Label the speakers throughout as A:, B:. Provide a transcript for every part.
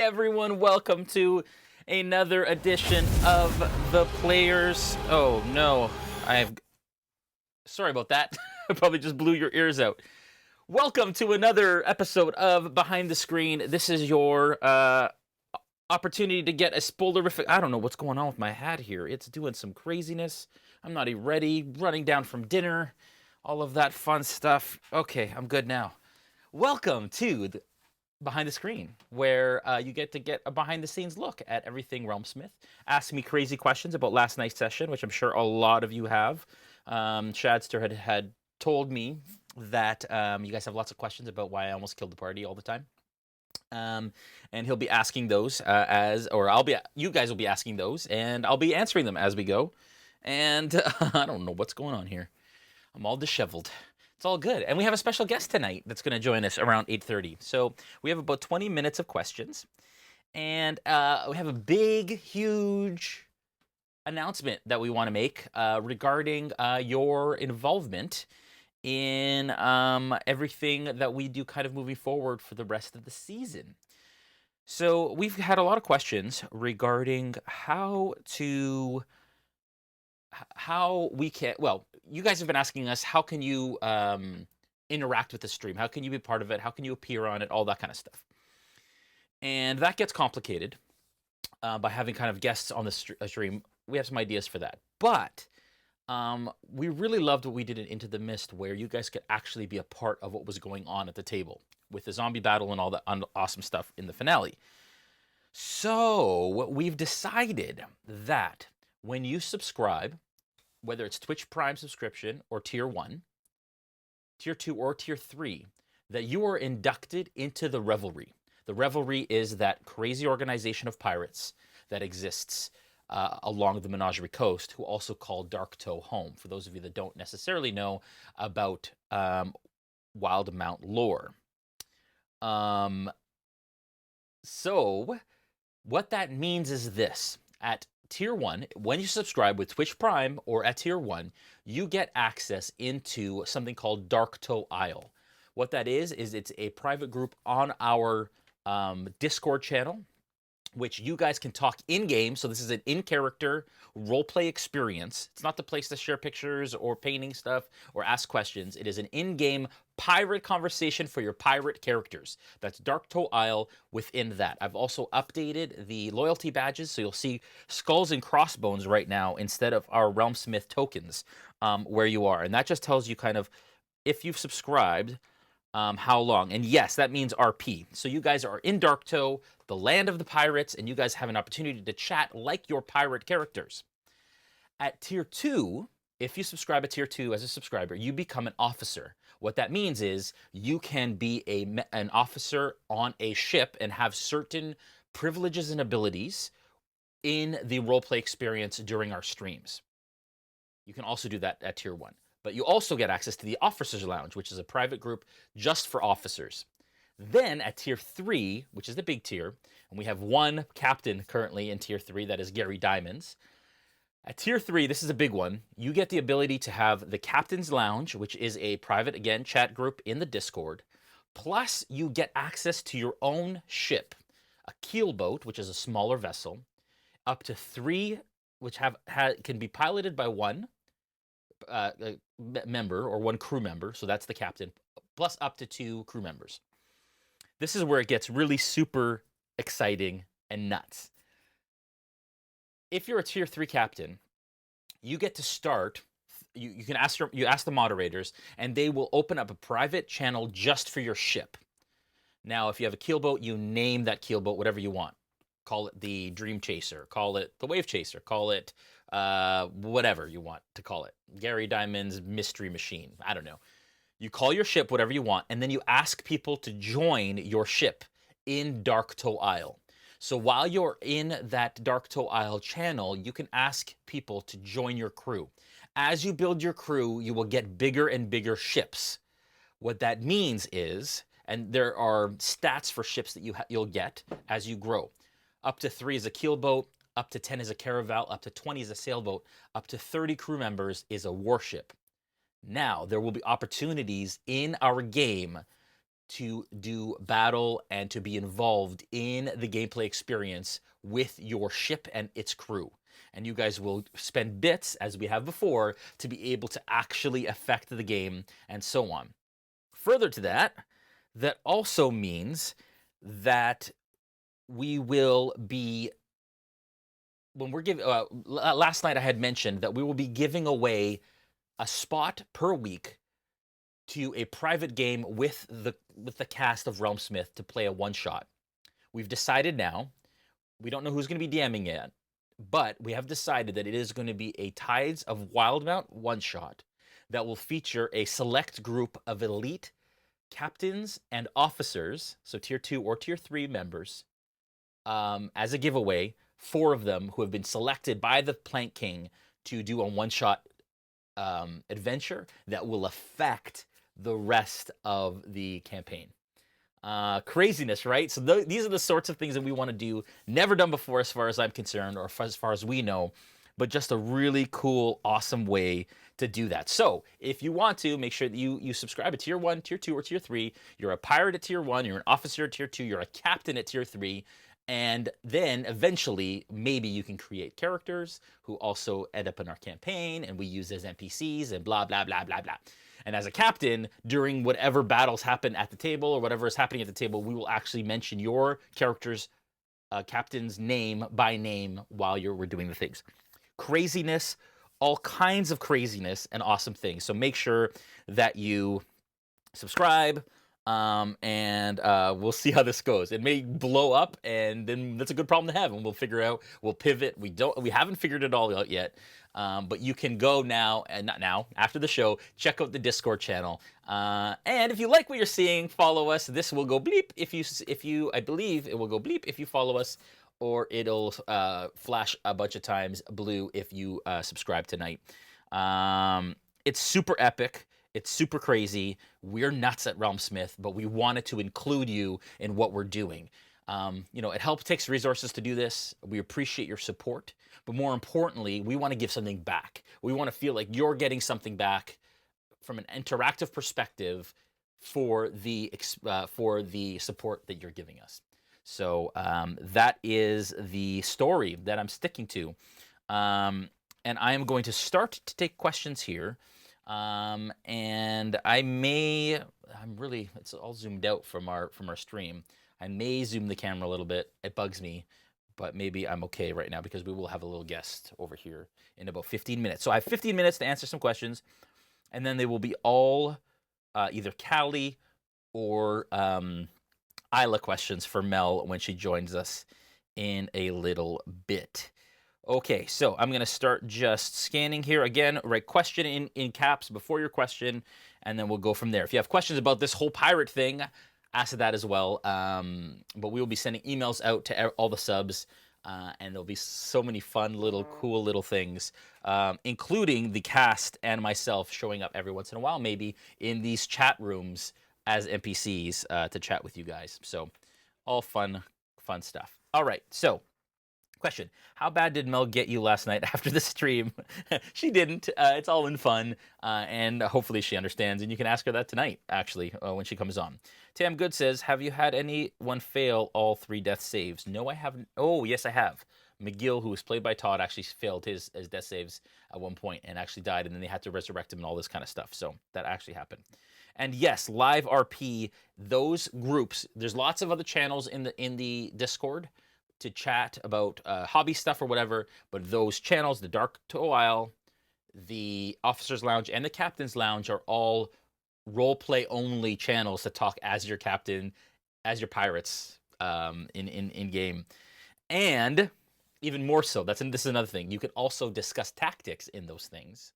A: everyone, welcome to another edition of The Players. Oh no, sorry about that. I probably just blew your ears out. Welcome to another episode of Behind the Screen. This is your opportunity to get a spoilerific... I don't know what's going on with my hat here. It's doing some craziness. I'm not even ready. Running down from dinner. All of that fun stuff. Okay, I'm good now. Welcome to Behind the Screen, where you get to get a behind-the-scenes look at everything RealmSmith. Ask me crazy questions about last night's session, which I'm sure a lot of you have. Shadster had told me that you guys have lots of questions about why I almost killed the party all the time. And he'll be asking those you guys will be asking those, and I'll be answering them as we go. And I don't know what's going on here. I'm all disheveled. It's all good. And we have a special guest tonight that's going to join us around 8:30. So we have about 20 minutes of questions. And we have a big, huge announcement that we want to make regarding your involvement in everything that we do kind of moving forward for the rest of the season. So we've had a lot of questions regarding how we can, well, you guys have been asking us, how can you interact with the stream? How can you be part of it? How can you appear on it? All that kind of stuff. And that gets complicated by having kind of guests on the stream. We have some ideas for that. But we really loved what we did in Into the Mist, where you guys could actually be a part of what was going on at the table with the zombie battle and all that awesome stuff in the finale. So we've decided that when you subscribe, whether it's Twitch Prime subscription or Tier 1, Tier 2, or Tier 3, that you are inducted into the Revelry. The Revelry is that crazy organization of pirates that exists along the Menagerie Coast, who also call Darktow home, for those of you that don't necessarily know about Wildemount lore. So what that means is this. At Tier 1, when you subscribe with Twitch Prime or at Tier 1, you get access into something called Darktow Isle. What that is it's a private group on our Discord channel, which you guys can talk in-game. So this is an in-character role-play experience. It's not the place to share pictures or painting stuff or ask questions. It is an in-game pirate conversation for your pirate characters. That's Darktow Isle within that. I've also updated the loyalty badges, so you'll see skulls and crossbones right now instead of our RealmSmith tokens where you are. And that just tells you kind of, if you've subscribed, how long. And yes, that means RP. So you guys are in Darktow, the land of the pirates, and you guys have an opportunity to chat like your pirate characters. At Tier 2, if you subscribe at Tier 2 as a subscriber, you become an officer. What that means is you can be an officer on a ship and have certain privileges and abilities in the roleplay experience during our streams. You can also do that at Tier 1. But you also get access to the Officers Lounge, which is a private group just for officers. Then at Tier 3, which is the big tier, and we have one captain currently in Tier 3, that is Gary Diamonds. At Tier 3, this is a big one, you get the ability to have the Captain's Lounge, which is a private, again, chat group in the Discord. Plus, you get access to your own ship, a keelboat, which is a smaller vessel, up to 3, which can be piloted by one member or one crew member, so that's the captain, plus up to 2 crew members. This is where it gets really super exciting and nuts. If you're a Tier 3 captain, you get to start, you can ask the moderators, and they will open up a private channel just for your ship. Now, if you have a keelboat, you name that keelboat whatever you want. Call it the Dream Chaser, call it the Wave Chaser, call it whatever you want to call it. Gary Diamond's Mystery Machine. I don't know. You call your ship whatever you want, and then you ask people to join your ship in Darktow Isle. So while you're in that Darktow Isle channel, you can ask people to join your crew. As you build your crew, you will get bigger and bigger ships. What that means is, and there are stats for ships that you'll get as you grow. Up to 3 is a keelboat, up to 10 is a caravel, up to 20 is a sailboat, up to 30 crew members is a warship. Now, there will be opportunities in our game to do battle and to be involved in the gameplay experience with your ship and its crew. And you guys will spend bits, as we have before, to be able to actually affect the game and so on. Further to that, that also means that we will be, when we're giving, last night I had mentioned that we will be giving away a spot per week to a private game with the cast of RealmSmith to play a one-shot. We've decided now, we don't know who's going to be DMing yet, but we have decided that it is going to be a Tides of Wildemount one-shot that will feature a select group of elite captains and officers, so tier 2 or tier 3 members, as a giveaway, 4 of them who have been selected by the Plank King to do a one-shot adventure that will affect the rest of the campaign. Craziness, right? So these are the sorts of things that we want to do. Never done before as far as I'm concerned, or as far as we know, but just a really cool, awesome way to do that. So if you want to, make sure that you subscribe to tier 1, tier 2, or tier 3. You're a pirate at tier 1, you're an officer at tier 2, you're a captain at tier 3. And then eventually, maybe you can create characters who also end up in our campaign and we use as NPCs and blah, blah, blah, blah, blah. And as a captain, during whatever battles happen at the table or whatever is happening at the table, we will actually mention your character's captain's name by name while we're doing the things. Craziness, all kinds of craziness and awesome things. So make sure that you subscribe, and we'll see how this goes. It may blow up, and then that's a good problem to have, and we'll figure out, we'll pivot. We haven't figured it all out yet, but you can go now, and not now, after the show, check out the Discord channel. And if you like what you're seeing, follow us. This will go bleep if you I believe it will go bleep if you follow us, or it'll flash a bunch of times blue if you subscribe tonight. It's super epic. It's super crazy. We're nuts at RealmSmith, but we wanted to include you in what we're doing. It takes resources to do this. We appreciate your support, but more importantly, we want to give something back. We want to feel like you're getting something back from an interactive perspective for the support that you're giving us. So that is the story that I'm sticking to, and I am going to start to take questions here. And it's all zoomed out from our stream. I may zoom the camera a little bit. It bugs me, but maybe I'm okay right now because we will have a little guest over here in about 15 minutes. So I have 15 minutes to answer some questions, and then they will be all either Callie or Aella questions for Mel when she joins us in a little bit. Okay, so I'm going to start just scanning here. Again, write question in caps before your question, and then we'll go from there. If you have questions about this whole pirate thing, ask that as well. But we will be sending emails out to all the subs, and there'll be so many fun, cool little things, including the cast and myself showing up every once in a while, maybe, in these chat rooms as NPCs to chat with you guys. So all fun stuff. All right, so question: how bad did Mel get you last night after the stream? She didn't. It's all in fun, and hopefully she understands. And you can ask her that tonight, actually, when she comes on. Tam Good says, have you had anyone fail all 3 death saves? No, I haven't. Oh, yes, I have. McGill, who was played by Todd, actually failed his death saves at one point and actually died, and then they had to resurrect him and all this kind of stuff. So that actually happened. And yes, live RP, those groups, there's lots of other channels in the Discord to chat about hobby stuff or whatever, but those channels, the Dark Toe Isle, the Officers Lounge, and the Captain's Lounge are all role-play only channels to talk as your captain, as your pirates in game. And even more so, this is another thing, you can also discuss tactics in those things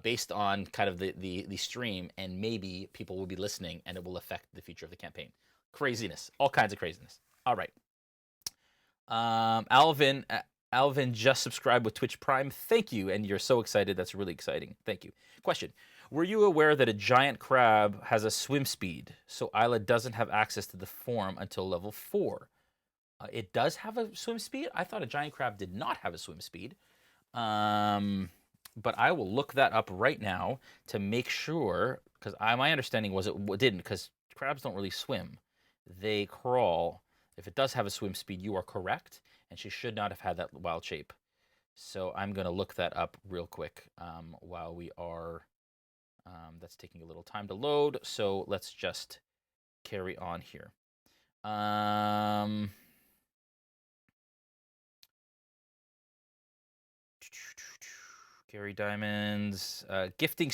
A: based on kind of the stream, and maybe people will be listening and it will affect the future of the campaign. Craziness, all kinds of craziness. All right. Alvin just subscribed with Twitch Prime. Thank you, and you're so excited. That's really exciting. Thank you. Question: were you aware that a giant crab has a swim speed, so Aella doesn't have access to the form until level 4? It does have a swim speed? I thought a giant crab did not have a swim speed. But I will look that up right now to make sure, because my understanding was it didn't, because crabs don't really swim. They crawl. If it does have a swim speed, you are correct, and she should not have had that wild shape. So I'm going to look that up real quick while we are. That's taking a little time to load, so let's just carry on here. Gary Diamonds, gifting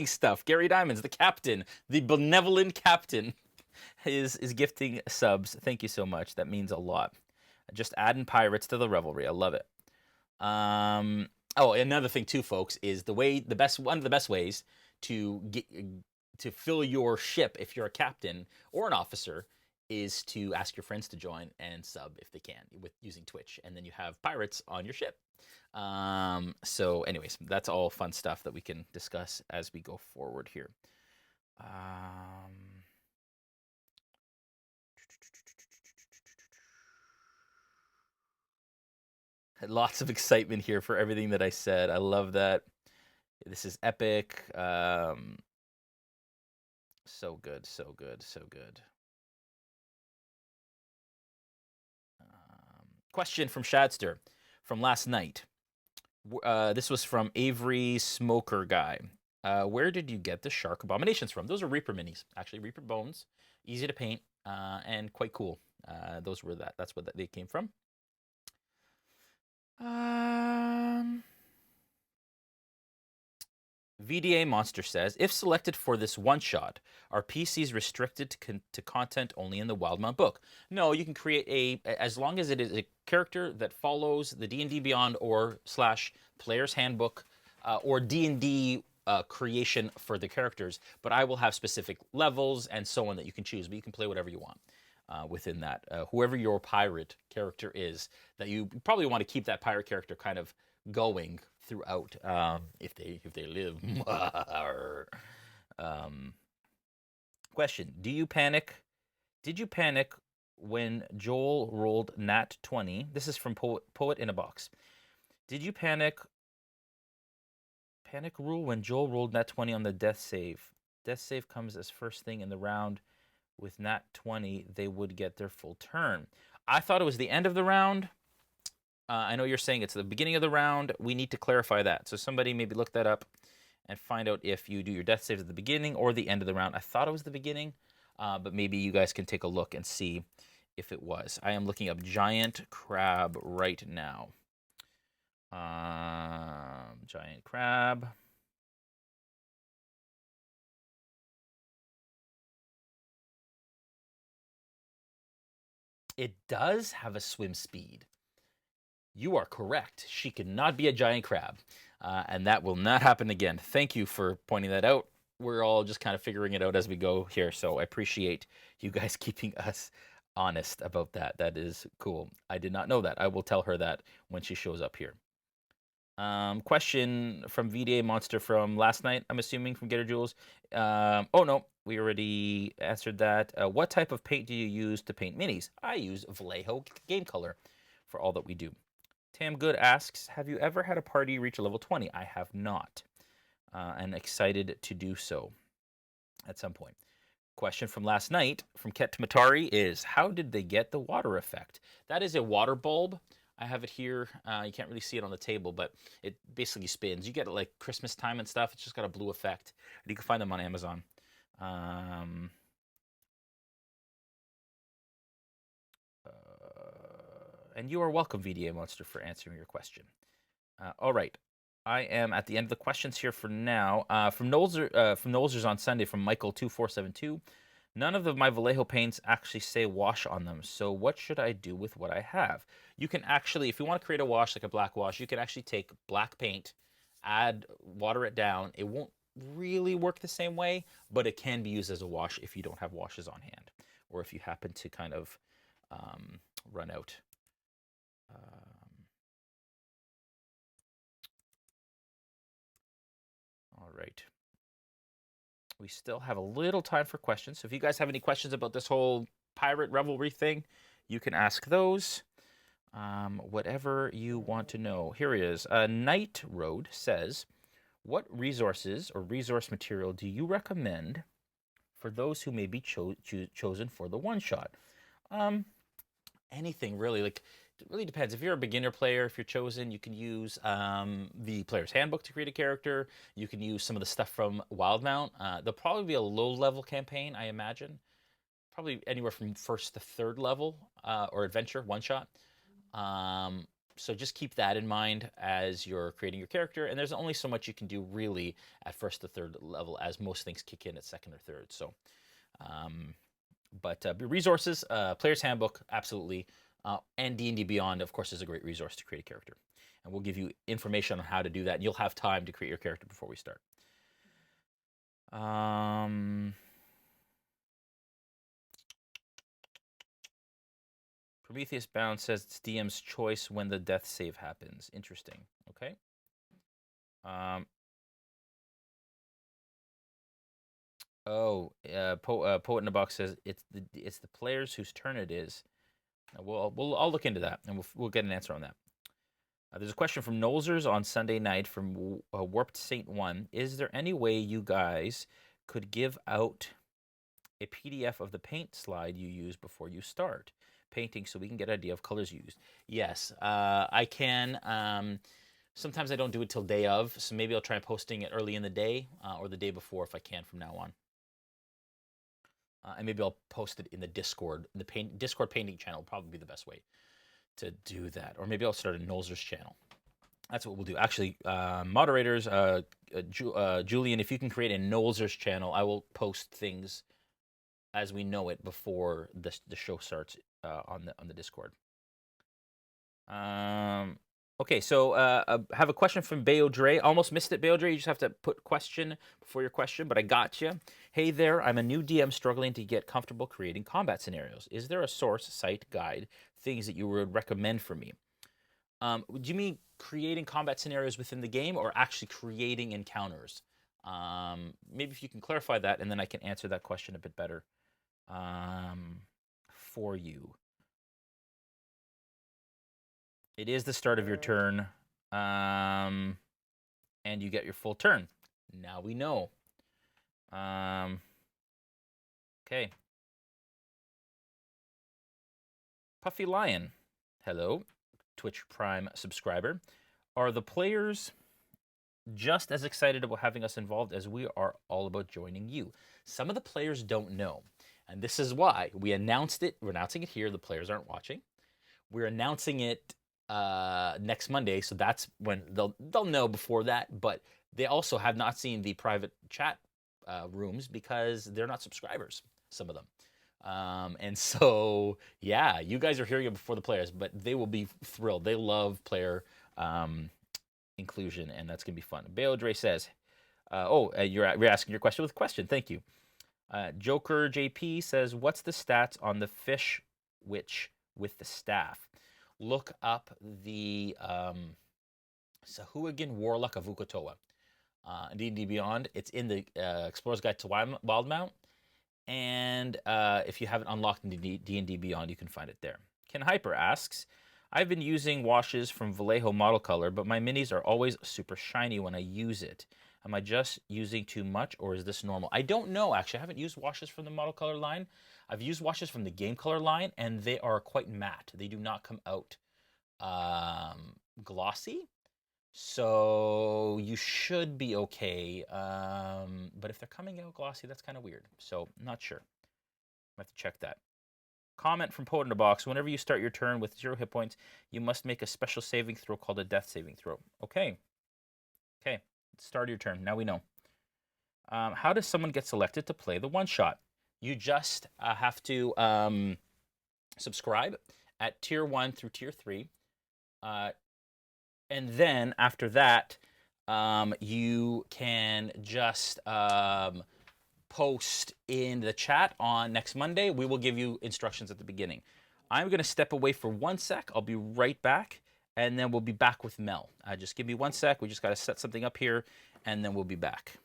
A: stuff. Gary Diamonds, the captain, the benevolent captain, is gifting subs. Thank you so much. That means a lot. Just adding pirates to the revelry. I love it. Oh, another thing too, folks, is one of the best ways to fill your ship if you're a captain or an officer is to ask your friends to join and sub if they can with using Twitch, and then you have pirates on your ship. So anyways, that's all fun stuff that we can discuss as we go forward here. Lots of excitement here for everything that I said. I love that. This is epic. So good, so good, so good. Question from Shadster from last night. This was from Avery Smoker Guy. Where did you get the shark abominations from? Those are Reaper minis, actually. Reaper bones, easy to paint, and quite cool. That's what they came from. VDA Monster says, if selected for this one-shot, are PCs restricted to content only in the Wildemount book? No, you can create as long as it is a character that follows the D&D Beyond or / Player's Handbook or D&D creation for the characters, but I will have specific levels and so on that you can choose, but you can play whatever you want within that. Whoever your pirate character is, that you probably want to keep that pirate character kind of going throughout if they live. Question: Did you panic when Joel rolled nat 20? This is from Poet in a Box. Did you panic rule when Joel rolled nat 20 on the death save? Death save comes as first thing in the round. With nat 20, they would get their full turn. I thought it was the end of the round. I know you're saying it's the beginning of the round. We need to clarify that. So somebody maybe look that up and find out if you do your death saves at the beginning or the end of the round. I thought it was the beginning, but maybe you guys can take a look and see if it was. I am looking up giant crab right now. Giant crab. It does have a swim speed. You are correct. She cannot be a giant crab, and that will not happen again. Thank you for pointing that out. We're all just kind of figuring it out as we go here, so I appreciate you guys keeping us honest about that. That is cool. I did not know that. I will tell her that when she shows up here. Question from VDA Monster from last night, I'm assuming, from Getter Jules. Oh, no, we already answered that. What type of paint do you use to paint minis? I use Vallejo Game Color for all that we do. Tam Good asks, have you ever had a party reach a level 20? I have not, and excited to do so at some point. Question from last night from Ket Matari is, how did they get the water effect? That is a water bulb. I have it here. You can't really see it on the table, but it basically spins. You get it like Christmas time and stuff. It's just got a blue effect. And you can find them on Amazon. And you are welcome, VDA Monster, for answering your question. All right. I am at the end of the questions here for now. From Nolzers on Sunday from Michael2472. None of my Vallejo paints actually say wash on them. So what should I do with what I have? You can actually, if you want to create a wash, like a black wash, you can actually take black paint, water it down. It won't really work the same way, but it can be used as a wash if you don't have washes on hand, or if you happen to kind of run out. All right. We still have a little time for questions. So if you guys have any questions about this whole pirate revelry thing, you can ask those. Whatever you want to know. Here he is. Night Road says, what resources or resource material do you recommend for those who may be chosen for the one-shot? Anything really. Like, it really depends. If you're a beginner player, if you're chosen, you can use the player's handbook to create a character. You can use some of the stuff from Wildemount. There'll probably be a low-level campaign, I imagine. Probably anywhere from 1st to 3rd level or adventure, one-shot. So just keep that in mind as you're creating your character. And there's only so much you can do really at 1st to 3rd level, as most things kick in at 2nd or 3rd. So, but resources, player's handbook, absolutely. And D&D Beyond, of course, is a great resource to create a character. And we'll give you information on how to do that. And you'll have time to create your character before we start. Prometheus Bound says it's DM's choice when the death save happens. Interesting. Okay. Poet in the Box says it's the players whose turn it is. I'll look into that, and we'll get an answer on that. There's a question from Nolzers on Sunday night from Warped Saint 1. Is there any way you guys could give out a PDF of the paint slide you use before you start painting so we can get an idea of colors used? Yes, I can. Sometimes I don't do it till day of, so maybe I'll try posting it early in the day or the day before if I can from now on. And maybe I'll post it in the Discord. The Discord painting channel will probably be the best way to do that. Or maybe I'll start a Nolzers channel. That's what we'll do. Actually, moderators, Julian, if you can create a Nolzers channel, I will post things as we know it before the show starts on the Discord. Okay, so I have a question from Bayo Dre. Almost missed it, Bayo Dre. You just have to put question before your question, but I got you. Hey there, I'm a new DM struggling to get comfortable creating combat scenarios. Is there a source, site, guide, things that you would recommend for me? Do you mean creating combat scenarios within the game or actually creating encounters? Maybe if you can clarify that, and then I can answer that question a bit better for you. It is the start of your turn, and you get your full turn. Now we know. Okay. Puffy Lion, hello, Twitch Prime subscriber. Are the players just as excited about having us involved as we are all about joining you? Some of the players don't know, and this is why we announced it. We're announcing it here. The players aren't watching. We're announcing it next Monday, so that's when they'll know before that. But they also have not seen the private chat rooms because they're not subscribers, some of them. And so, yeah, you guys are hearing it before the players, but they will be thrilled. They love player inclusion, and that's going to be fun. Bayo Dre says, you're asking your question with a question. Thank you. Joker JP says, what's the stats on the fish witch with the staff? Look up the Sahuagin Warlock of Ukatoa. D&D Beyond. It's in the Explorer's Guide to Wildemount. And if you haven't unlocked D&D Beyond, you can find it there. Ken Hyper asks, I've been using washes from Vallejo Model Color, but my minis are always super shiny when I use it. Am I just using too much, or is this normal? I don't know, actually. I haven't used washes from the Model Color line. I've used washes from the Game Color line, and they are quite matte. They do not come out glossy. So you should be okay. But if they're coming out glossy, that's kind of weird. So not sure. I have to check that. Comment from Poet in the Box. Whenever you start your turn with 0 hit points, you must make a special saving throw called a death saving throw. Okay. Okay. Start your turn. Now we know. How does someone get selected to play the one-shot? You just have to subscribe at Tier 1 through Tier 3. And then after that, you can just post in the chat on next Monday. We will give you instructions at the beginning. I'm going to step away for 1 sec. I'll be right back, and then we'll be back with Mel. Just give me 1 sec. We just got to set something up here, and then we'll be back.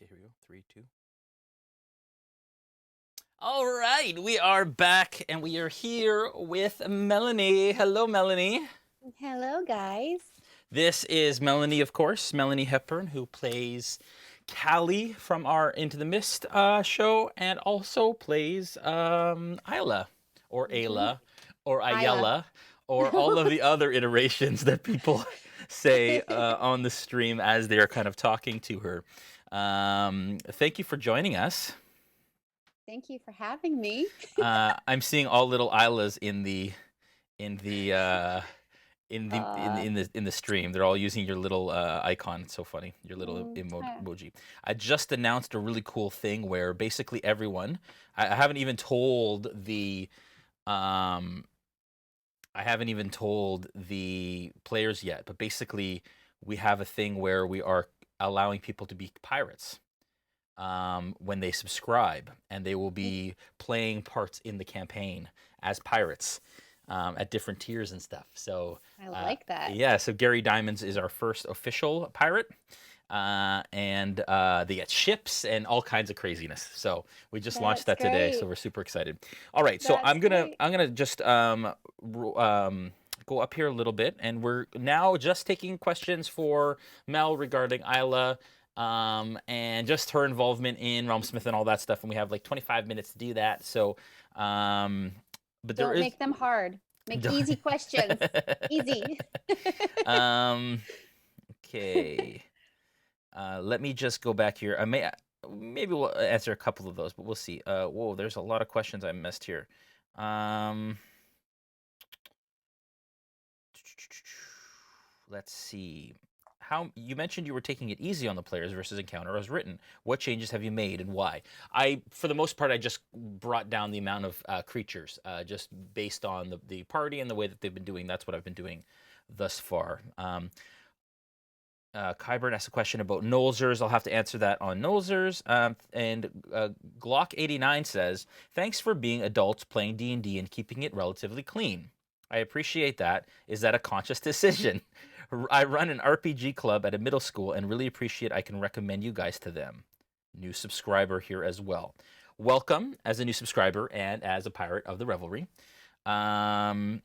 A: Okay, here we go. 3, 2. All right, we are back, and we are here with Melanie. Hello, Melanie.
B: Hello, guys.
A: This is Melanie, of course, Melanie Hepburn, who plays Callie from our Into the Mist show, and also plays Aella, or Aella, or
B: Isla.
A: Aella, or all of the other iterations that people say on the stream as they're kind of talking to her. Thank you for joining us.
B: Thank you for having me.
A: I'm seeing all little Aellas in the uh, in the stream. They're all using your little icon. It's so funny. Your little emoji. I just announced a really cool thing where basically everyone. I haven't even told the. I haven't even told the players yet, but basically we have a thing where we are allowing people to be pirates when they subscribe, and they will be playing parts in the campaign as pirates at different tiers and stuff. So
B: I like that.
A: yeah, so Gary Diamonds is our first official pirate. And they get ships and all kinds of craziness. So we just launched that today, so we're super excited. All right, so I'm gonna just go up here a little bit, and we're now just taking questions for Mel regarding Aella. And just her involvement in RealmSmith and all that stuff, and we have like 25 minutes to do that. So, but there
B: Don't make them hard. Make easy questions. Easy.
A: Okay. Let me just go back here. Maybe we'll answer a couple of those, but we'll see. Whoa, there's a lot of questions I missed here. Let's see. How you mentioned you were taking it easy on the players versus encounter as written. What changes have you made and why? For the most part, I just brought down the amount of creatures, just based on the party and the way that they've been doing. That's what I've been doing thus far. Kyburn asked a question about Nolzers. I'll have to answer that on Nolzers. And Glock89 says, thanks for being adults playing D&D and keeping it relatively clean. I appreciate that. Is that a conscious decision? I run an RPG club at a middle school and really appreciate I can recommend you guys to them. New subscriber here as well. Welcome as a new subscriber and as a pirate of the Revelry. And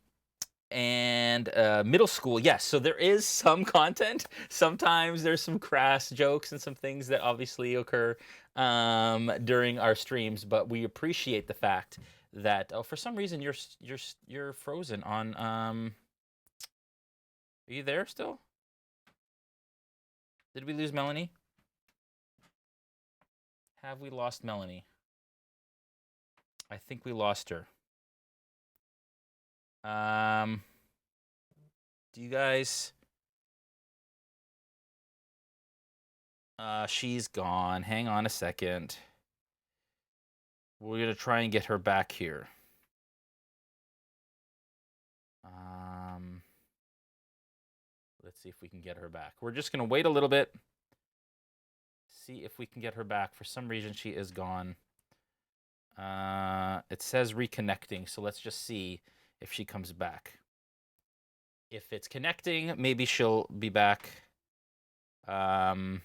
A: middle school, yes. So there is some content. Sometimes there's some crass jokes and some things that obviously occur during our streams, but we appreciate the fact that for some reason you're frozen on. Are you there still? Did we lose Melanie? Have we lost Melanie? I think we lost her. Do you guys? She's gone. Hang on a second. We're gonna try and get her back here. Let's see if we can get her back. We're just gonna wait a little bit. See if we can get her back. For some reason, she is gone. It says reconnecting, so let's just see if she comes back. If it's connecting, maybe she'll be back very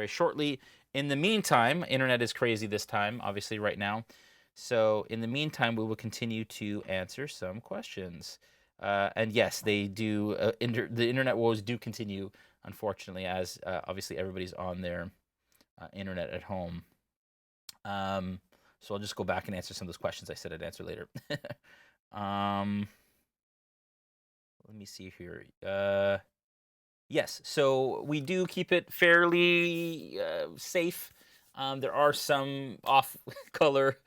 A: shortly. In the meantime, internet is crazy this time, obviously right now. So in the meantime, we will continue to answer some questions. And yes, they do. The internet woes do continue, unfortunately, as obviously everybody's on their internet at home. So I'll just go back and answer some of those questions I said I'd answer later. Let me see here. Yes, so we do keep it fairly safe. There are some off-color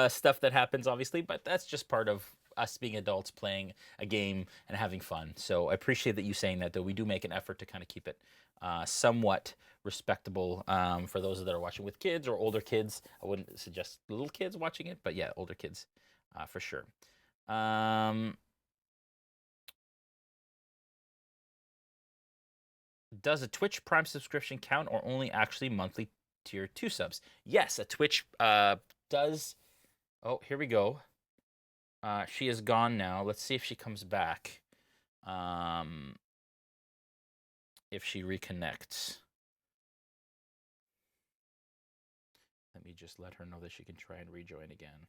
A: stuff that happens, obviously, but that's just part of us being adults playing a game and having fun. So I appreciate that you saying that, though. We do make an effort to kind of keep it somewhat respectable for those that are watching with kids or older kids. I wouldn't suggest little kids watching it, but yeah, older kids for sure. Does a Twitch Prime subscription count or only actually monthly tier 2 subs? Yes, a Twitch does. Oh, here we go. She is gone now. Let's see if she comes back. If she reconnects. Let me just let her know that she can try and rejoin again.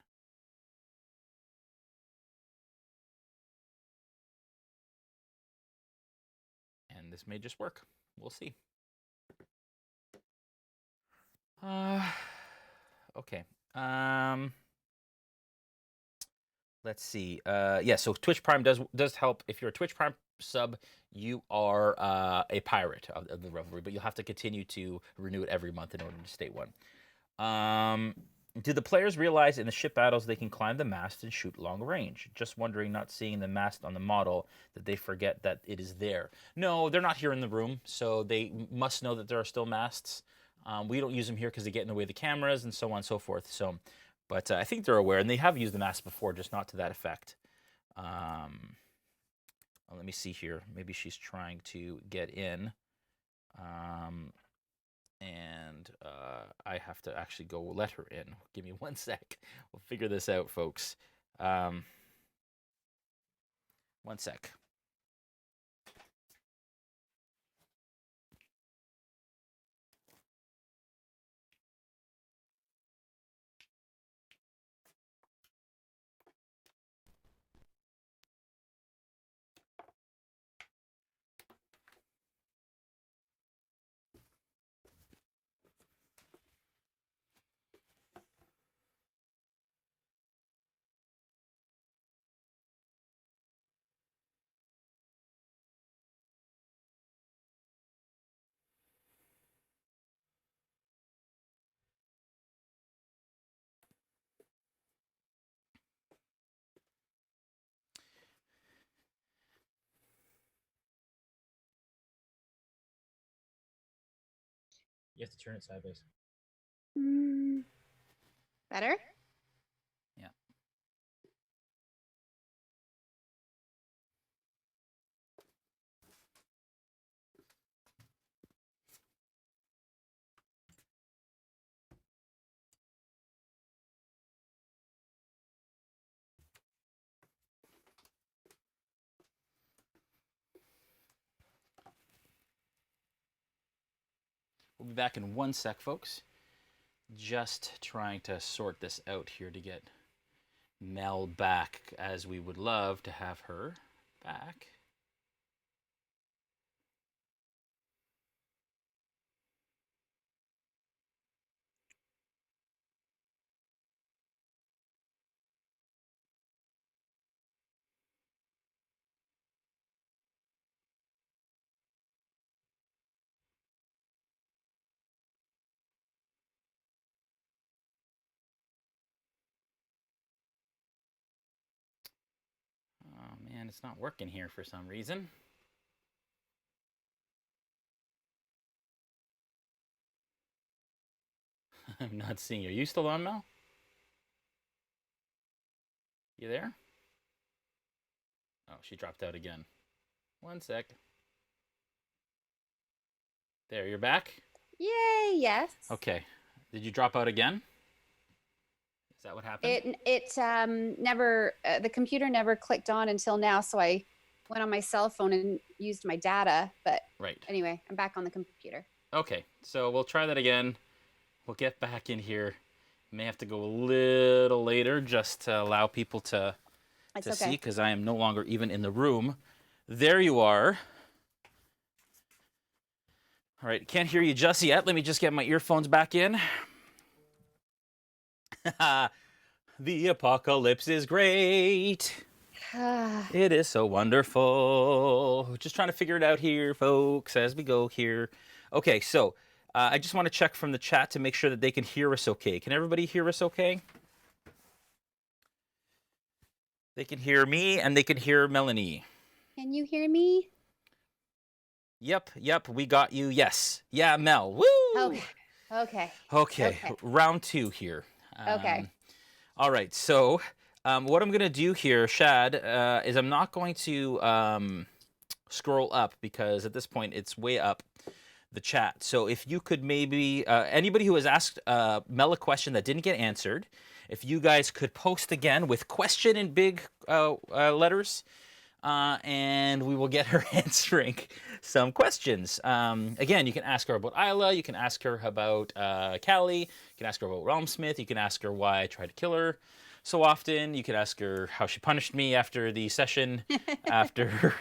A: And this may just work. We'll see. Okay. Let's see. Yeah, so Twitch Prime does help. If you're a Twitch Prime sub, you are a pirate of the Revelry, but you'll have to continue to renew it every month in order to stay one. Do the players realize in the ship battles they can climb the mast and shoot long range? Just wondering, not seeing the mast on the model, that they forget that it is there. No, they're not here in the room, so they must know that there are still masts. We don't use them here because they get in the way of the cameras and so on and so forth. So, but I think they're aware, and they have used the mast before, just not to that effect. Let me see here. Maybe she's trying to get in. And I have to actually go let her in. Give me 1 sec. We'll figure this out, folks. 1 sec. You have to turn it sideways.
B: Better?
A: Yeah. We'll be back in 1 sec, folks. Just trying to sort this out here to get Mel back, as we would love to have her back. Oh man, it's not working here for some reason. I'm not seeing you. Are you still on, Mel? You there? Oh, she dropped out again. 1 sec. There, you're back?
B: Yay, yes.
A: Okay. Did you drop out again? Is that what happened?
B: It never, the computer never clicked on until now, so I went on my cell phone and used my data, but
A: Right.
B: anyway, I'm back on the computer.
A: Okay, so we'll try that again. We'll get back in here. May have to go a little later just to allow people to see, because I am no longer even in the room. There you are. All right, can't hear you just yet. Let me just get my earphones back in. The apocalypse is great. It is so wonderful. Just trying to figure it out here, folks, as we go here. Okay, so I just want to check from the chat to make sure that they can hear us okay. Can everybody hear us okay? They can hear me and they can hear Melanie.
B: Can you hear me?
A: Yep, we got you. Yes. Yeah, Mel. Woo!
B: Okay.
A: Round 2 here.
B: Okay.
A: All right, so what I'm going to do here, Shad, is I'm not going to scroll up, because at this point it's way up the chat. So if you could maybe, anybody who has asked Mel a question that didn't get answered, if you guys could post again with question in big letters, and we will get her answering some questions. Again, you can ask her about Aella. You can ask her about Callie. You can ask her about RealmSmith. You can ask her why I tried to kill her so often. You can ask her how she punished me after the session, after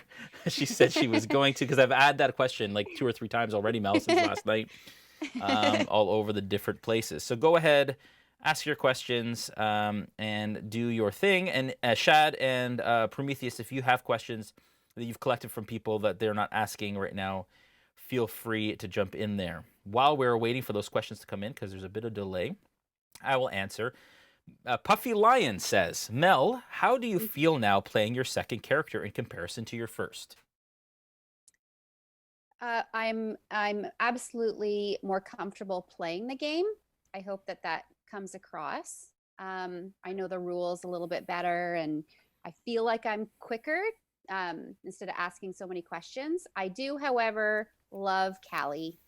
A: she said she was going to, because I've had that question like 2 or 3 times already, Mel, since last night, all over the different places. So go ahead, ask your questions, and do your thing. And Shad and Prometheus, if you have questions that you've collected from people that they're not asking right now, feel free to jump in there. While we're waiting for those questions to come in, because there's a bit of delay, I will answer. Puffy Lion says, Mel, how do you feel now playing your second character in comparison to your first?
B: I'm absolutely more comfortable playing the game. I hope that comes across. I know the rules a little bit better, and I feel like I'm quicker instead of asking so many questions. I do, however, love Callie.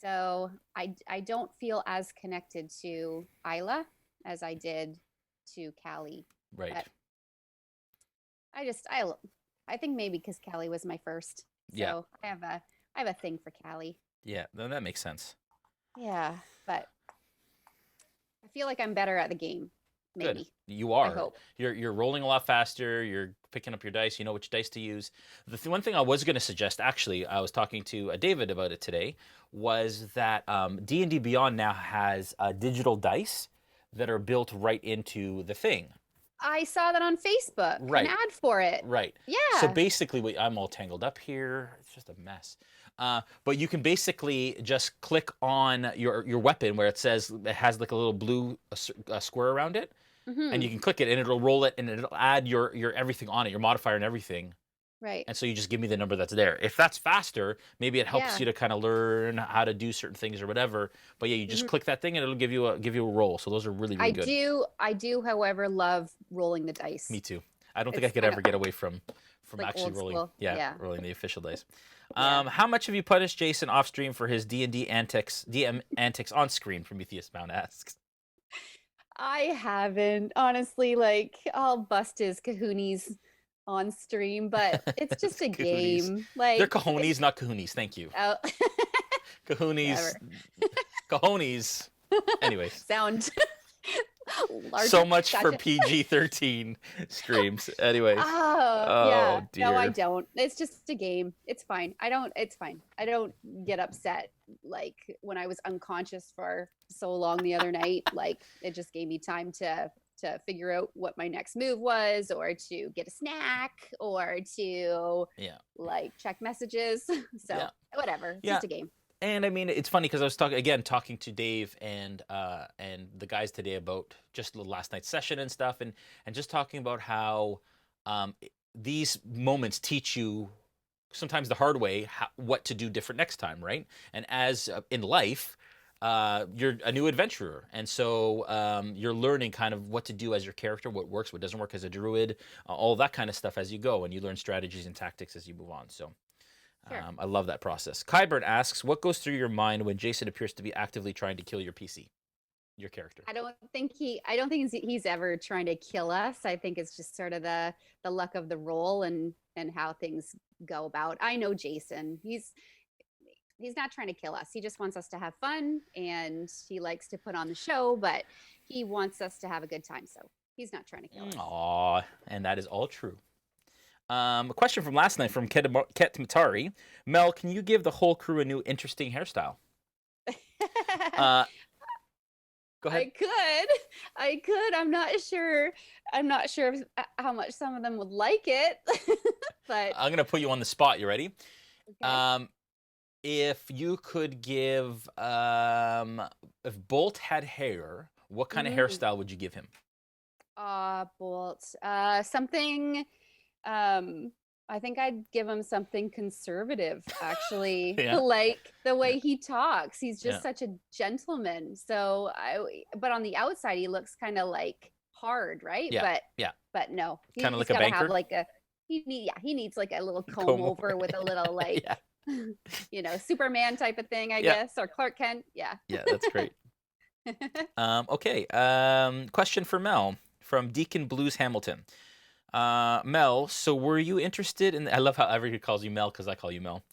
B: So I don't feel as connected to Aella as I did to Callie.
A: Right.
B: But I think maybe because Callie was my first. So
A: Yeah.
B: I have a thing for Callie.
A: Yeah, no, that makes sense.
B: Yeah, but I feel like I'm better at the game. Maybe.
A: Good. You are.
B: I hope.
A: You're rolling a lot faster. You're picking up your dice. You know which dice to use. One thing I was going to suggest, actually, I was talking to David about it today, was that D&D Beyond now has digital dice that are built right into the thing.
B: I saw that on Facebook.
A: Right.
B: An ad for it.
A: Right.
B: Yeah.
A: So basically, I'm all tangled up here. It's just a mess. But you can basically just click on your weapon where it says it has like a little blue square around it, and you can click it and it'll roll it and it'll add your everything on it, your modifier and everything.
B: Right.
A: And so you just give me the number that's there. If that's faster, maybe it helps
B: Yeah.
A: you to kind of learn how to do certain things or whatever. But yeah, you just click that thing and it'll give you a roll. So those are really, really good.
B: I do, however, love rolling the dice.
A: Me too. I don't think I could ever get away from
B: like
A: actually rolling.
B: school.
A: Yeah, rolling the official dice.
B: Yeah.
A: How much have you punished Jason off stream for his D&D antics, DM antics on screen? Prometheus Mount asks.
B: I haven't, honestly. Like, I'll bust his kahoonies on stream, but it's just a game. Like,
A: they're cojones, not kahoonies. Thank you.
B: Oh.
A: Kahoonies. Cojones. Anyways.
B: Sound. Larger.
A: So much for
B: Gotcha.
A: PG-13 streams. Anyways.
B: Oh, yeah.
A: Dear.
B: No, I don't. It's just a game. It's fine. It's fine. I don't get upset like when I was unconscious for so long the other night. Like, it just gave me time to figure out what my next move was, or to get a snack, or to like check messages. So whatever. It's just a game.
A: And I mean, it's funny because I was talking to Dave and the guys today about just last night's session and stuff, and just talking about how these moments teach you sometimes the hard way what to do different next time, right? And as in life, you're a new adventurer, and so you're learning kind of what to do as your character, what works, what doesn't work as a druid, all that kind of stuff as you go, and you learn strategies and tactics as you move on. So.
B: Sure.
A: I love that process. Kyburn asks, what goes through your mind when Jason appears to be actively trying to kill your PC, your character?
B: I don't think he's ever trying to kill us. I think it's just sort of the luck of the roll and how things go about. I know Jason. He's not trying to kill us. He just wants us to have fun, and he likes to put on the show, but he wants us to have a good time. So he's not trying to kill us.
A: Aw, and that is all true. A question from last night from Ket Matari. Mel, can you give the whole crew a new interesting hairstyle? Go ahead.
B: I could. I'm not sure how much some of them would like it, but
A: I'm gonna put you on the spot. You ready?
B: Okay.
A: If you could give, if Bolt had hair, what kind of hairstyle would you give him?
B: Bolt. Something. I think I'd give him something conservative, actually. Like the way he talks. He's just such a gentleman. So but on the outside, he looks kind of like hard, right? But no,
A: kind of like a banker.
B: Have like he needs like a little comb over with a little like, Superman type of thing, I guess, or Clark Kent. Yeah,
A: that's great. Okay. Question for Mel from Deacon Blues Hamilton. Mel, so were you interested in? I love how everybody calls you Mel because I call you Mel.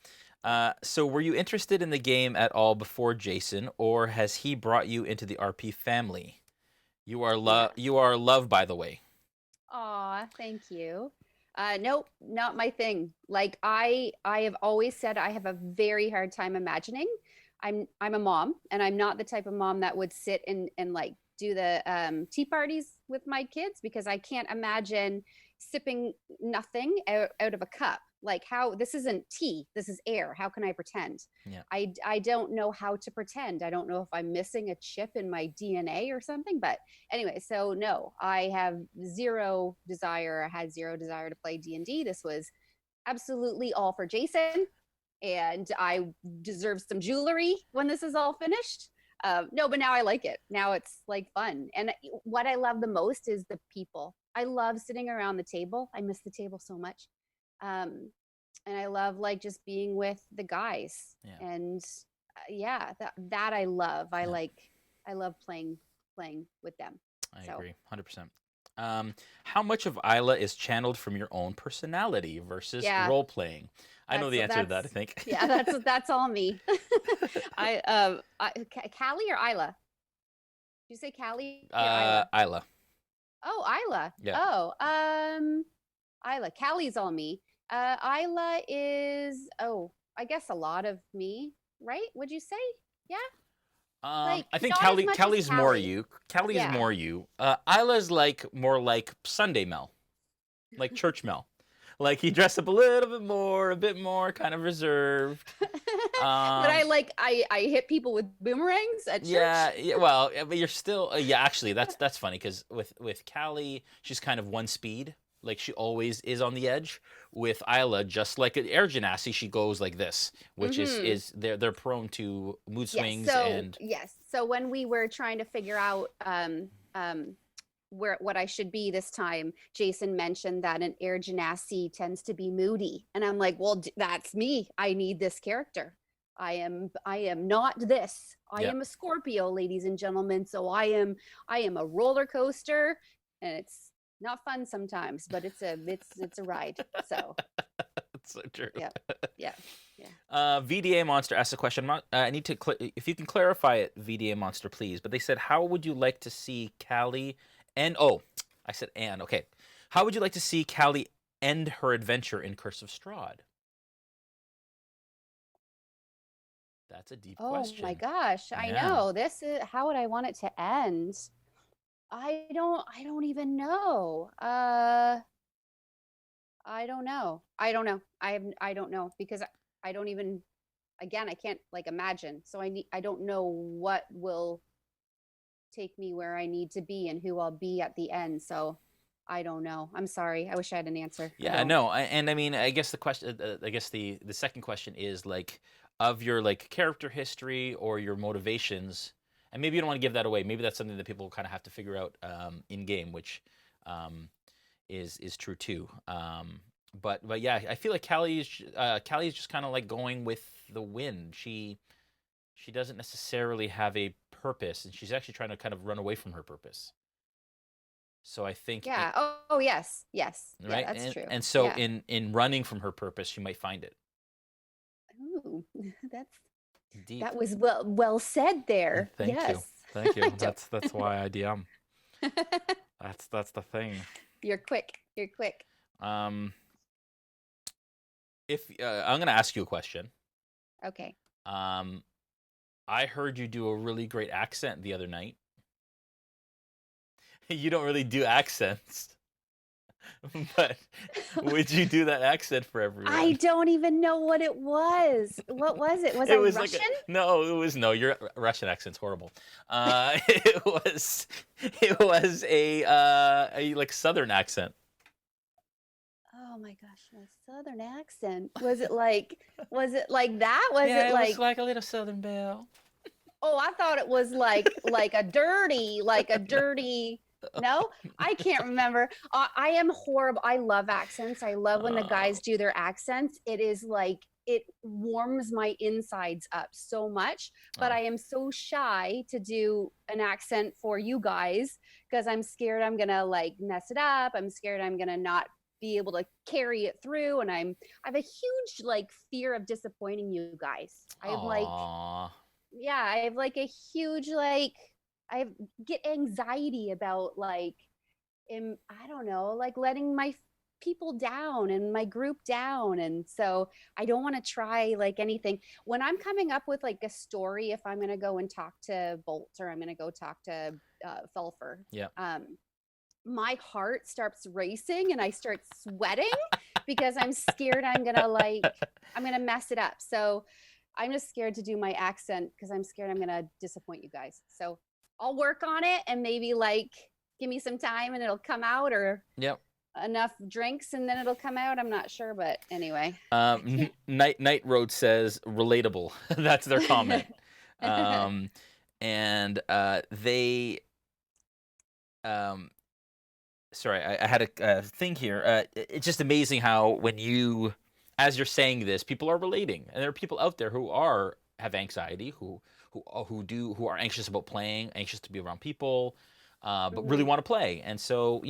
A: So were you interested in the game at all before Jason, or has he brought you into the RP family?
B: Yeah.
A: You are loved, by the way.
B: Aw, thank you. Nope, not my thing. Like I have always said I have a very hard time imagining. I'm a mom, and I'm not the type of mom that would sit and like do the tea parties with my kids, because I can't imagine sipping nothing out of a cup. Like, how, this isn't tea, this is air. How can I pretend?
A: Yeah.
B: I don't know how to pretend. I don't know if I'm missing a chip in my DNA or something, but anyway, so no, I have zero desire. I had zero desire to play D&D. This was absolutely all for Jason, and I deserve some jewelry when this is all finished. No, but now I like it. Now it's like fun. And what I love the most is the people. I love sitting around the table. I miss the table so much. And I love like just being with the guys.
A: Yeah.
B: And yeah, that I love. I
A: Yeah.
B: like, I love playing with them.
A: I
B: So.
A: agree, 100%. How much of Aella is channeled from your own personality versus
B: Yeah,
A: role playing? I know the answer to that, I think.
B: yeah, that's all me. Callie or Isla? Did you say Callie or Isla?
A: Aella.
B: Oh, Isla.
A: Yeah.
B: Oh, Isla. Callie's all me. Isla is, oh, I guess a lot of me, right? Would you say? Yeah. Like,
A: I think
B: not as
A: Callie
B: much as
A: Callie's more
B: Callie.
A: you. Callie's
B: Yeah.
A: more you. Isla's like more like Sunday Mel, like church Mel. Like he dressed up a little bit more, a bit more kind of reserved.
B: But I like, I hit people with boomerangs at church.
A: Yeah, well, but you're still yeah. Actually, that's funny because with Callie, she's kind of one speed. Like she always is on the edge. With Aella, just like an air genasi, she goes like this, which is they're prone to mood swings and
B: yes. So when we were trying to figure out where what I should be this time, Jason mentioned that an air genasi tends to be moody, and I'm like, well, that's me. I need this character. I am not this. I
A: yeah.
B: am a Scorpio, ladies and gentlemen. So I am a roller coaster, and it's not fun sometimes, but it's a ride. So
A: That's so true.
B: yeah.
A: VDA Monster asked a question. I need to if you can clarify it, VDA Monster, please. But they said, how would you like to see Callie and I said and okay. How would you like to see Callie end her adventure in Curse of Strahd? That's a deep question.
B: Oh my gosh, I
A: Yeah.
B: know. This is, how would I want it to end? I don't even know. I don't know. I don't know, because I don't even, again, I can't like imagine. So I don't know what will take me where I need to be and who I'll be at the end. So I don't know. I'm sorry. I wish I had an answer.
A: Yeah, no, and I mean, I guess the question, I guess the second question is like, of your like character history or your motivations, and maybe you don't want to give that away. Maybe that's something that people kind of have to figure out in game, which is true too. But yeah, I feel like Callie's just kind of like going with the wind. She doesn't necessarily have a purpose, and she's actually trying to kind of run away from her purpose. So I think
B: Yeah. Oh yes. Yes.
A: right,
B: Yeah, that's true.
A: and so
B: Yeah.
A: in running from her purpose, she might find it.
B: Ooh, that's
A: Deep.
B: that was well said there.
A: Thank you.
B: Yes.
A: Thank you. That's why I DM. That's the thing.
B: You're quick. You're quick.
A: If I'm gonna ask you a question.
B: Okay.
A: I heard you do a really great accent the other night. You don't really do accents, but would you do that accent for everyone?
B: I don't even know what it was. What was it? Was it
A: was
B: Russian?
A: like no. Your Russian accent's horrible. It was a like Southern accent.
B: Oh my gosh, my Southern accent. Was it like that? Was it
A: was like a little Southern belle.
B: Oh, I thought it was like a dirty No, I can't remember. I am horrible. I love accents. I love when the
A: Oh,
B: guys do their accents. It is like it warms my insides up so much, but
A: oh.
B: I am so shy to do an accent for you guys because I'm scared I'm going to like mess it up. I'm scared I'm going to not be able to carry it through, and I have a huge like fear of disappointing you guys. I have like
A: Aw.
B: yeah, I have like a huge like I get anxiety about like I don't know, like letting my people down and my group down. And so I don't want to try like anything. When I'm coming up with like a story, if I'm going to go and talk to Bolt or I'm going to go talk to Felfer,
A: Yeah.
B: my heart starts racing and I start sweating because I'm scared I'm going to mess it up. So I'm just scared to do my accent because I'm scared I'm going to disappoint you guys. So I'll work on it and maybe like give me some time and it'll come out, or
A: Yep.
B: enough drinks and then it'll come out. I'm not sure, but anyway.
A: Night Road says relatable. That's their comment. Um, and they um, sorry, I had a thing here. It's just amazing how when you, as you're saying this, people are relating, and there are people out there who have anxiety, who are anxious about playing, anxious to be around people, but really
B: Mhm.
A: want to play. And so,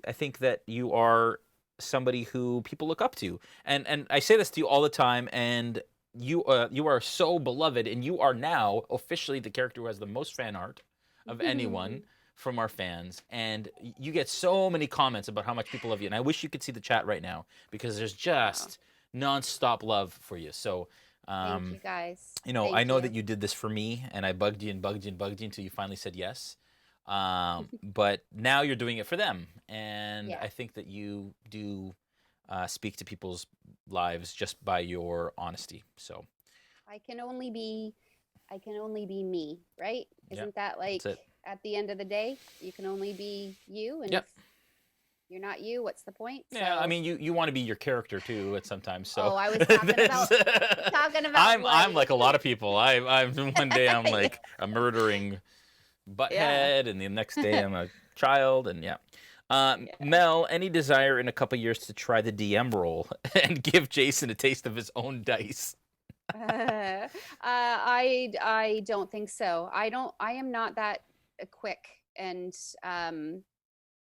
A: I think that you are somebody who people look up to, and I say this to you all the time, and you are so beloved, and you are now officially the character who has the most fan art of anyone from our fans, and you get so many comments about how much people love you, and I wish you could see the chat right now because there's
B: Oh,
A: just nonstop love for you. So,
B: thank you guys.
A: I
B: Thank
A: know
B: you.
A: that you did this for me, and I bugged you and bugged you and bugged you until you finally said yes. But now you're doing it for them, and
B: Yeah.
A: I think that you do speak to people's lives just by your honesty. So,
B: I can only be I can only be me, right?
A: yeah,
B: Isn't that like
A: that's it.
B: at the end of the day, you can only be you, and if
A: Yep.
B: you're not you, what's the point?
A: Yeah, I
B: So,
A: mean, you want to be your character too at sometimes. So
B: oh, I was talking about
A: I'm
B: like
A: like a lot of people. I'm one day I'm
B: yeah.
A: like a murdering
B: Yeah.
A: butthead, and the next day I'm a child, and yeah.
B: Yeah.
A: Mel, any desire in a couple years to try the DM role and give Jason a taste of his own dice?
B: I don't think so. I am not that quick, and um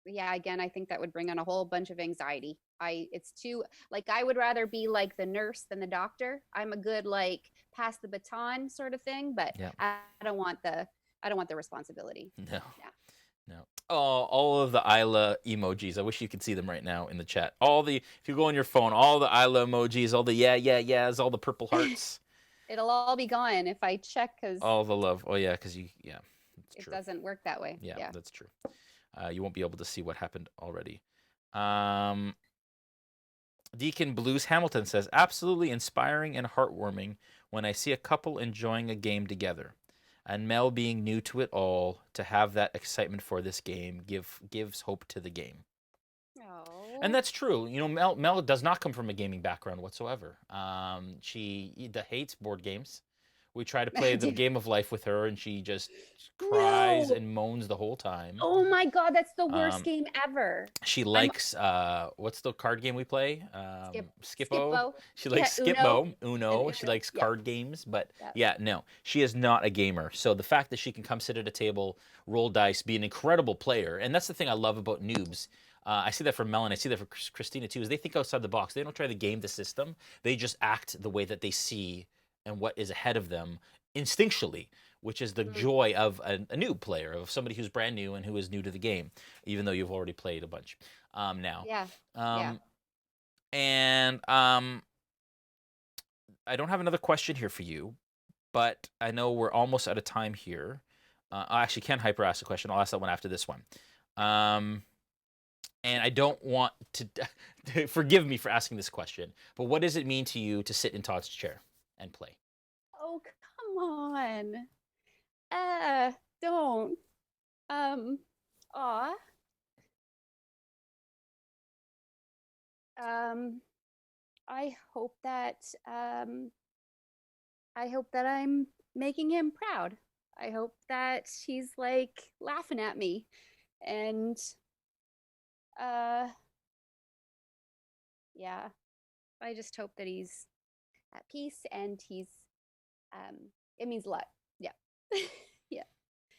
B: yeah, again, I think that would bring on a whole bunch of anxiety. It's too like I would rather be like the nurse than the doctor. I'm a good like pass the baton sort of thing, but
A: Yeah,
B: I don't want the I don't want the responsibility.
A: no,
B: Yeah.
A: no. Oh, all of the Aella emojis. I wish you could see them right now in the chat. If you go on your phone, all the Aella emojis, all the yeahs, all the purple hearts.
B: It'll all be gone if I check because
A: All the love. Oh yeah, yeah, that's
B: it
A: true.
B: doesn't work that way.
A: Yeah,
B: Yeah.
A: that's true. You won't be able to see what happened already. Um, Deacon Blues Hamilton says, absolutely inspiring and heartwarming when I see a couple enjoying a game together. And Mel being new to it all, to have that excitement for this game gives hope to the game. And
B: Oh.
A: that's true. Mel does not come from a gaming background whatsoever. She hates board games. We try to play the game of life with her, and she just cries
B: No.
A: and moans the whole time.
B: Oh my God, that's the worst
A: Um,
B: game ever.
A: she
B: I'm
A: likes what's the card game we play? Skippo.
B: Skippo.
A: She
B: Yeah,
A: likes
B: Uno
A: Skippo,
B: and
A: Uno. She
B: Uno.
A: likes
B: Yeah.
A: card games, but
B: Yeah.
A: yeah, no, she is not a gamer. So the fact that she can come sit at a table, roll dice, be an incredible player, and that's the thing I love about noobs. I see that from Melanie. I see that for Christina too. Is they think outside the box. They don't try to game the system. They just act the way that they see and what is ahead of them instinctually, which is the
B: Mm,
A: joy of a new player, of somebody who's brand new and who is new to the game, even though you've already played a bunch now.
B: yeah. Yeah.
A: Um, and I don't have another question here for you, but I know we're almost out of time here. I actually can hyper ask a question. I'll ask that one after this one. Um, and I don't want to forgive me for asking this question, but what does it mean to you to sit in Todd's chair and play?
B: Oh, come on. Don't. Um, aw. Um, I hope that um I hope that I'm making him proud. I hope that he's like laughing at me And uh yeah, I just hope that he's at peace and he's um it means a lot. Yeah. Yeah.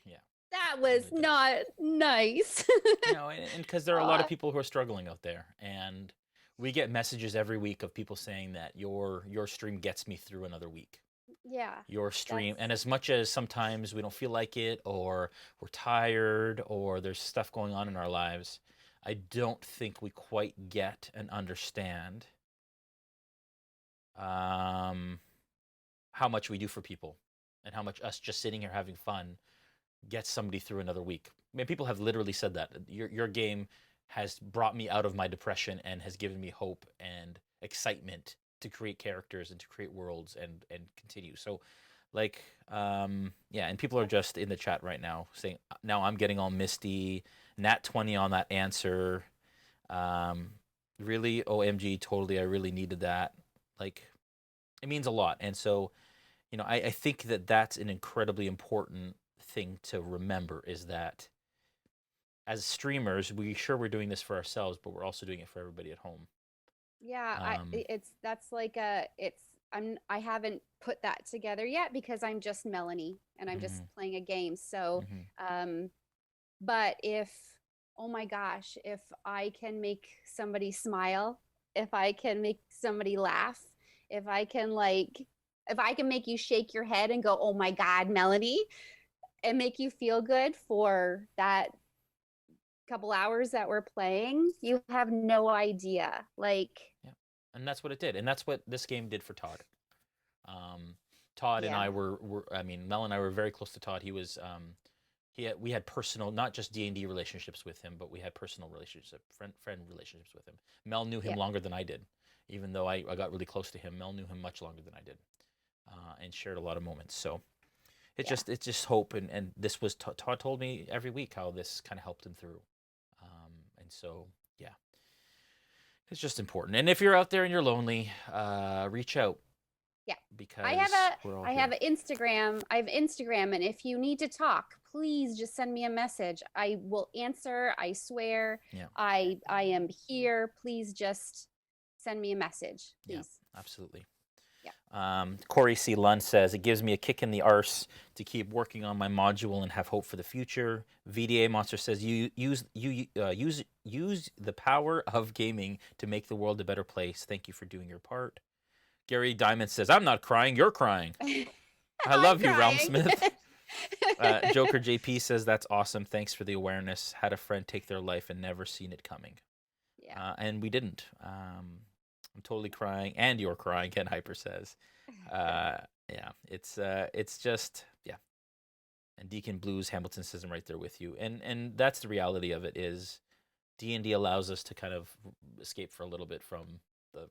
A: Yeah,
B: That
A: it
B: was
A: really does.
B: not nice.
A: No, and because there are a lot of
B: Aw,
A: people who are struggling out there, and we get messages every week of people saying that your stream gets me through another week.
B: yeah,
A: Your stream,
B: that's
A: and as much as sometimes we don't feel like it, or we're tired, or there's stuff going on in our lives, I don't think we quite get and understand um, how much we do for people, and how much us just sitting here having fun gets somebody through another week. I mean, people have literally said that your game has brought me out of my depression and has given me hope and excitement to create characters and to create worlds and continue. So, like, yeah, and people are just in the chat right now saying, now I'm getting all misty. Nat 20 on that answer. Um, really, OMG, totally, I really needed that. Like, it means a lot. And so, I think that that's an incredibly important thing to remember, is that as streamers, we're doing this for ourselves, but we're also doing it for everybody at home.
B: yeah,
A: Um,
B: that's like a it's I haven't put that together yet because I'm just Melanie and I'm just
A: mhm,
B: playing a game. So,
A: mhm.
B: um but if oh my gosh, if I can make somebody smile, if I can make somebody laugh, if I can like if I can make you shake your head and go, "Oh my god, Melanie," and make you feel good for that couple hours that we're playing, you have no idea. Like,
A: Yeah, and that's what it did, and that's what this game did for Todd. Um, Todd and
B: yeah,
A: I were I mean, Mel and I were very close to Todd. He was we had personal, not just D&D relationships with him, but we had personal relationships, friend relationships with him. Mel knew him
B: yeah,
A: longer than I did, even though I got really close to him. Mel knew him much longer than I did, and shared a lot of moments. So
B: yeah.
A: it's just hope, and this was Todd told me every week how this kind of helped him through, and so yeah, it's just important. And if you're out there and you're lonely, reach out,
B: Yeah. I have
A: because
B: a
A: we're all
B: I have
A: here.
B: an Instagram. I have Instagram, and if you need to talk, please just send me a message. I will answer. I swear.
A: Yeah,
B: I am here. Please just send me a message,
A: yeah,
B: please.
A: absolutely.
B: Yeah.
A: Corey C. Lund says, it gives me a kick in the arse to keep working on my module and have hope for the future. VDA Monster says, use the power of gaming to make the world a better place. Thank you for doing your part. Gary Diamond says, I'm not crying, you're crying. I
B: I'm
A: love you,
B: crying.
A: RealmSmith. Joker JP says, that's awesome. Thanks for the awareness. Had a friend take their life and never seen it coming.
B: Yeah.
A: And we didn't. I'm totally crying, and you're crying, Ken Hyper says. Uh, yeah, it's just, yeah. And Deacon Blues Hamilton says, I'm right there with you. And that's the reality of it, is D&D allows us to kind of escape for a little bit from the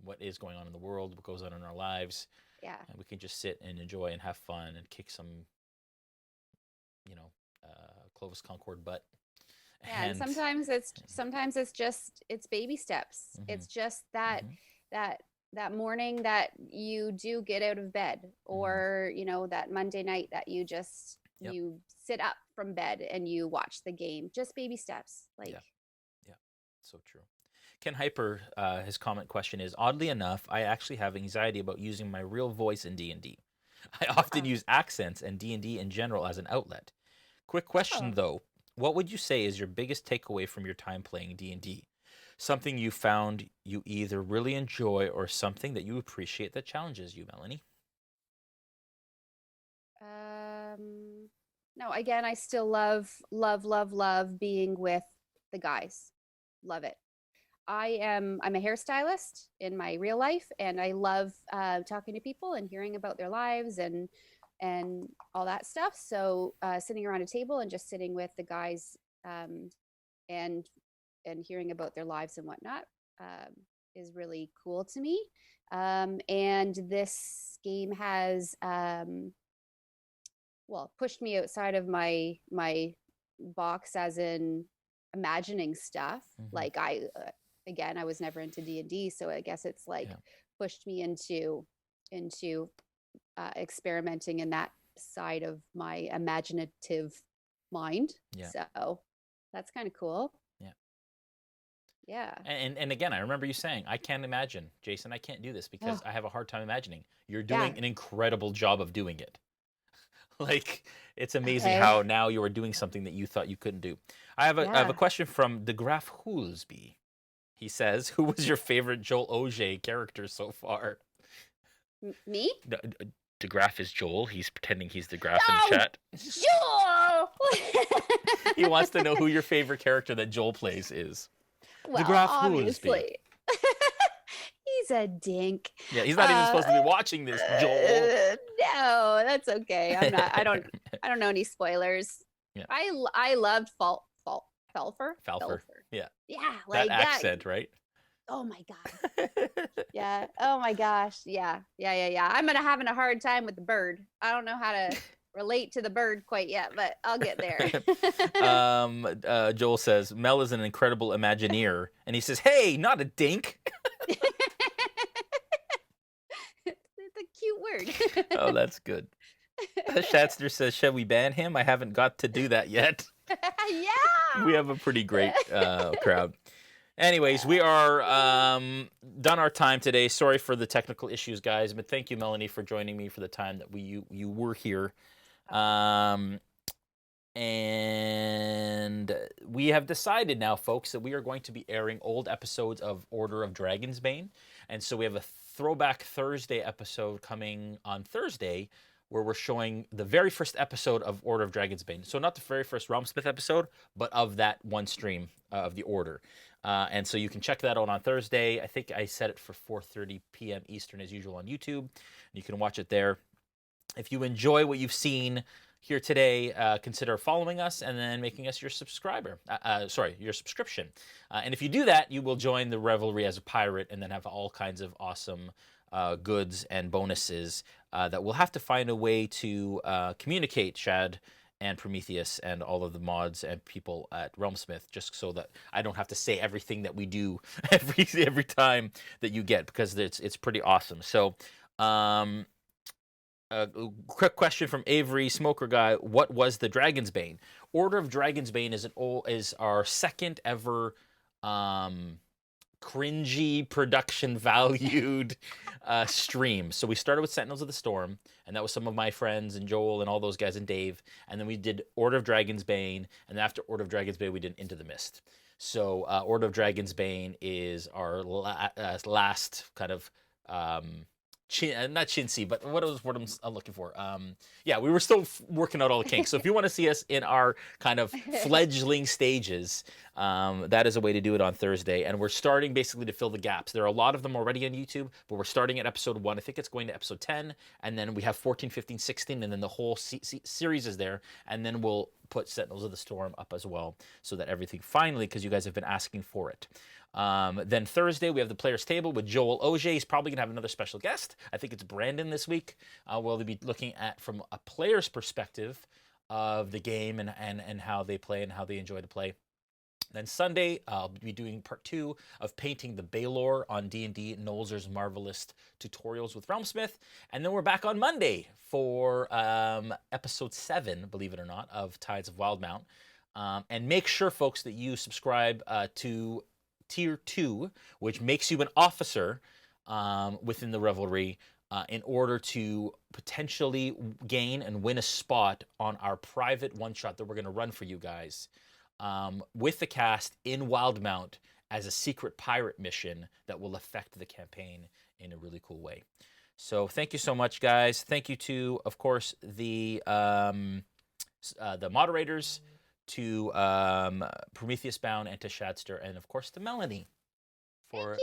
A: what is going on in the world, what goes on in our lives,
B: Yeah.
A: and we can just sit and enjoy and have fun and kick some, Clovis Concord butt.
B: Yeah, and
A: And
B: sometimes it's just it's baby steps.
A: mhm,
B: It's just that
A: mhm,
B: that that morning that you do get out of bed,
A: mhm.
B: or that Monday night that
A: Yep.
B: you sit up from bed and you watch the game. Just baby steps. Like,
A: Yeah. Yeah. So true. Ken Hyper, his comment question is, oddly enough, I actually have anxiety about using my real voice in D&D. I often
B: oh,
A: use accents and D&D in general as an outlet. Quick question
B: oh.
A: though, what would you say is your biggest takeaway from your time playing D&D? Something you found you either really enjoy or something that you appreciate that challenges you, Melanie?
B: No, again, I still love being with the guys. Love it. I'm a hairstylist in my real life, and I love talking to people and hearing about their lives and all that stuff. So sitting around a table and just sitting with the guys, and hearing about their lives and whatnot, um, is really cool to me. And this game has pushed me outside of my box, as in imagining stuff.
A: Hmm.
B: Like, again, I was never into D&D, so I guess it's like
A: Yeah.
B: pushed me into experimenting in that side of my imaginative mind.
A: Yeah.
B: So that's kind of cool.
A: Yeah.
B: Yeah.
A: And again, I remember you saying, I can't imagine, Jason, I can't do this because I have a hard time imagining. You're doing an incredible job of doing it. Like, it's amazing how now you are doing something that you thought you couldn't do. I have a question from De Graaf Hoolsby. He says, who was your favorite Joel Auger character so far?
B: Me?
A: De Graaf is Joel. He's pretending he's De Graaf in chat.
B: Joel!
A: He wants to know who your favorite character that Joel plays is.
B: Well,
A: De Graaf
B: obviously. He's a dink.
A: Yeah, he's not even supposed to be watching this, Joel.
B: No, that's okay. I'm not. I don't know any spoilers. Yeah. I loved Felfer.
A: Yeah.
B: Yeah, like
A: that accent, right?
B: Oh my god. Yeah. Oh my gosh. Yeah. I'm having a hard time with the bird. I don't know how to relate to the bird quite yet, but I'll get there.
A: Joel says Mel is an incredible Imagineer, and he says, "Hey, not a dink."
B: It's a cute word.
A: Oh, that's good. Shatster says, "Shall we ban him? I haven't got to do that yet."
B: Yeah.
A: We have a pretty great crowd. Anyways, we are done our time today. Sorry for the technical issues, guys, but thank you, Melanie, for joining me for the time that you were here. And we have decided now, folks, that we are going to be airing old episodes of Order of Dragonsbane. And so we have a Throwback Thursday episode coming on Thursday where we're showing the very first episode of Order of Dragonsbane. So not the very first RealmSmith episode, but of that one stream of the Order. And so you can check that out on Thursday. I think I set it for 4:30 p.m. Eastern as usual on YouTube. You can watch it there. If you enjoy what you've seen here today, consider following us and then making us your subscriber. Your subscription. And if you do that, you will join the Revelry as a pirate and then have all kinds of awesome goods and bonuses that we'll have to find a way to communicate, Shad and Prometheus and all of the mods and people at RealmSmith, just so that I don't have to say everything that we do every time that you get, because it's pretty awesome. So, a quick question from Avery Smoker Guy: what was the Dragonsbane? Order of Dragonsbane is our second ever cringy production valued stream. So we started with Sentinels of the Storm, and that was some of my friends and Joel and all those guys and Dave, and then we did Order of Dragonsbane, and after Order of Dragonsbane we did Into the Mist. So Order of Dragonsbane is our last kind of not chintzy, but what I'm looking for? Yeah, we were still working out all the kinks. So if you want to see us in our kind of fledgling stages, that is a way to do it on Thursday. And we're starting basically to fill the gaps. There are a lot of them already on YouTube, but we're starting at episode 1. I think it's going to episode 10, and then we have 14, 15, 16, and then the whole series is there. And then we'll put Sentinels of the Storm up as well, so that everything finally, because you guys have been asking for it. Then Thursday, we have the Players Table with Joel Auger. He's probably going to have another special guest. I think it's Brandon this week. We'll be looking at, from a player's perspective, of the game and how they play and how they enjoy to play. Then Sunday, I'll be doing part 2 of painting the Baylor on D&D Nolzur's Marvelous Tutorials with RealmSmith. And then we're back on Monday for episode 7, believe it or not, of Tides of Wildemount. And make sure, folks, that you subscribe to Tier 2, which makes you an officer within the Revelry in order to potentially gain and win a spot on our private one-shot that we're going to run for you guys with the cast in Wildemount as a secret pirate mission that will affect the campaign in a really cool way. So thank you so much, guys. Thank you to, of course, the moderators, to Prometheus Bound, and to Shadster, and of course to Melanie for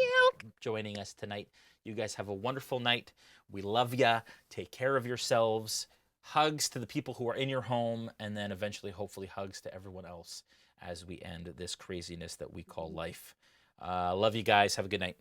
A: joining us tonight. You guys have a wonderful night. We love ya. Take care of yourselves. Hugs to the people who are in your home, and then eventually, hopefully, hugs to everyone else as we end this craziness that we call life. Love you guys. Have a good night.